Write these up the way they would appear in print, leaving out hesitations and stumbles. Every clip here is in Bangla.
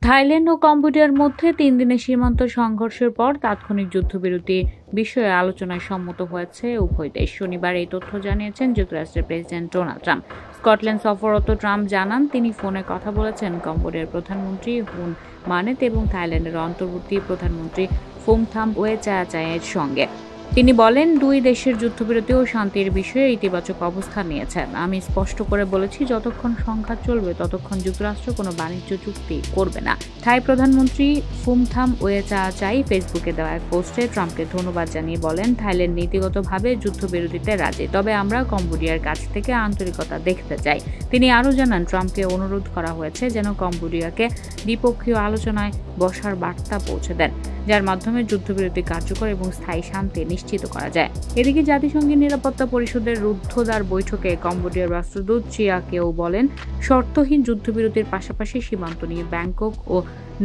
থাইল্যান্ড ও কম্বোডিয়ার মধ্যে 3 দিনের সীমান্ত সংঘর্ষের পর তাৎক্ষণিক যুদ্ধবিরতি বিষয়ে আলোচনায় সম্মত হয়েছে উভয় দেশ। শনিবার এই তথ্য জানিয়েছেন যুক্তরাষ্ট্রের প্রেসিডেন্ট ডোনাল্ড ট্রাম্প। স্কটল্যান্ড সফররত ট্রাম্প জানান, তিনি ফোনে কথা বলেছেন কম্বোডিয়ার প্রধানমন্ত্রী হুন মানেত এবং থাইল্যান্ডের অন্তর্বর্তী প্রধানমন্ত্রী ফুমথাম ওয়েচাচায়ের সঙ্গে। তিনি বলেন, দুই দেশের যুদ্ধবিরতি ও শান্তির বিষয়ে ইতিবাচক অবস্থান নিয়েছেন। আমি স্পষ্ট করে বলেছি, যতক্ষণ সংঘাত চলবে ততক্ষণ যুক্তরাষ্ট্র কোনো বাণিজ্য চুক্তি করবে না। থাই প্রধানমন্ত্রী ফুমথাম ওয়েচাচাই ফেসবুকে দেওয়া এক পোস্টে ট্রাম্পকে ধন্যবাদ জানিয়ে বলেন, থাইল্যান্ড নীতিগতভাবে যুদ্ধবিরতিতে রাজি, তবে আমরা কম্বোডিয়ার কাছ থেকে আন্তরিকতা দেখতে চাই। তিনি আরও জানান, ট্রাম্পকে অনুরোধ করা হয়েছে যেন কম্বোডিয়াকে দ্বিপক্ষীয় আলোচনায় বসার বার্তা পৌঁছে দেন, যার মাধ্যমে যুদ্ধবিরতি কার্যকর এবং স্থায়ী শান্তি নিশ্চিত করা যায়। এদিকে জাতিসংঘের নিরাপত্তা পরিষদের রুদ্ধদ্বার বৈঠকে কম্বোডিয়ার রাষ্ট্রদূত চিয়া কেও বলেন, শর্তহীন যুদ্ধবিরতির পাশাপাশি সীমান্ত নিয়ে ব্যাংকক ও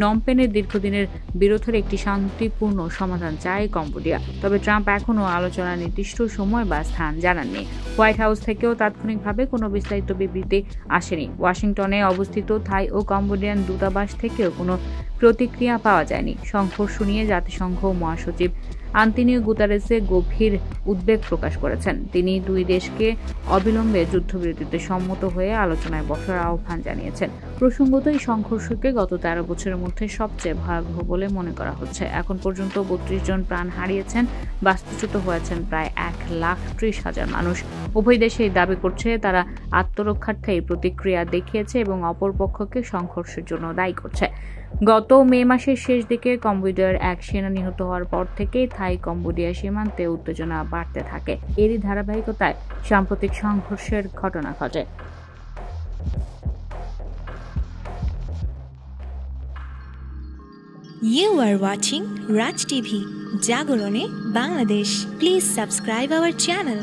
নমপেনের দীর্ঘদিনের বিরোধের একটি শান্তিপূর্ণ সমাধান চায় কম্বোডিয়া। তবে ট্রাম্প এখনও আলোচনার নির্দিষ্ট সময় বা স্থান জানাননি। হোয়াইট হাউস থেকেও তাৎক্ষণিকভাবে কোনো বিস্তারিত বিবৃতি আসেনি। ওয়াশিংটনে অবস্থিত থাই ও কম্বোডিয়ান দূতাবাস থেকেও কোনো প্রতিক্রিয়া পাওয়া যায়নি। সংঘর্ষ নিয়ে জাতিসংঘ মহাসচিব আন্তোনিও গুতেরেস গভীর উদ্বেগ প্রকাশ করেছেন। তিনি দুই দেশকে অবিলম্বে যুদ্ধবিরতিতে সম্মত হয়ে আলোচনায় বসার আহ্বান জানিয়েছেন। প্রসঙ্গত, এই সংঘর্ষকে গত 13 বছরের মধ্যে সবচেয়ে ভয়াবহ বলে মনে করা হচ্ছে। এখন পর্যন্ত 32 জন প্রাণ হারিয়েছেন, বাস্তুচ্যুত হয়েছেন প্রায় 1,30,000 মানুষ। উভয় দেশেই দাবি করছে তারা আত্মরক্ষার্থেই প্রতিক্রিয়া দেখিয়েছে এবং অপরপক্ষকে সংঘর্ষের জন্য দায়ী করছে। গত মে মাসের শেষ দিকে কম্বোডিয়ার এক সেনা নিহত হওয়ার পর থেকেই থাই কম্বোডিয়া সীমান্তে উত্তেজনা বাড়তে থাকে। এরই ধারাবাহিকতায় সাম্প্রতিক সংঘর্ষের ঘটনা ঘটে। You are watching Raj TV, Jagorone, Bangladesh. Please subscribe our channel.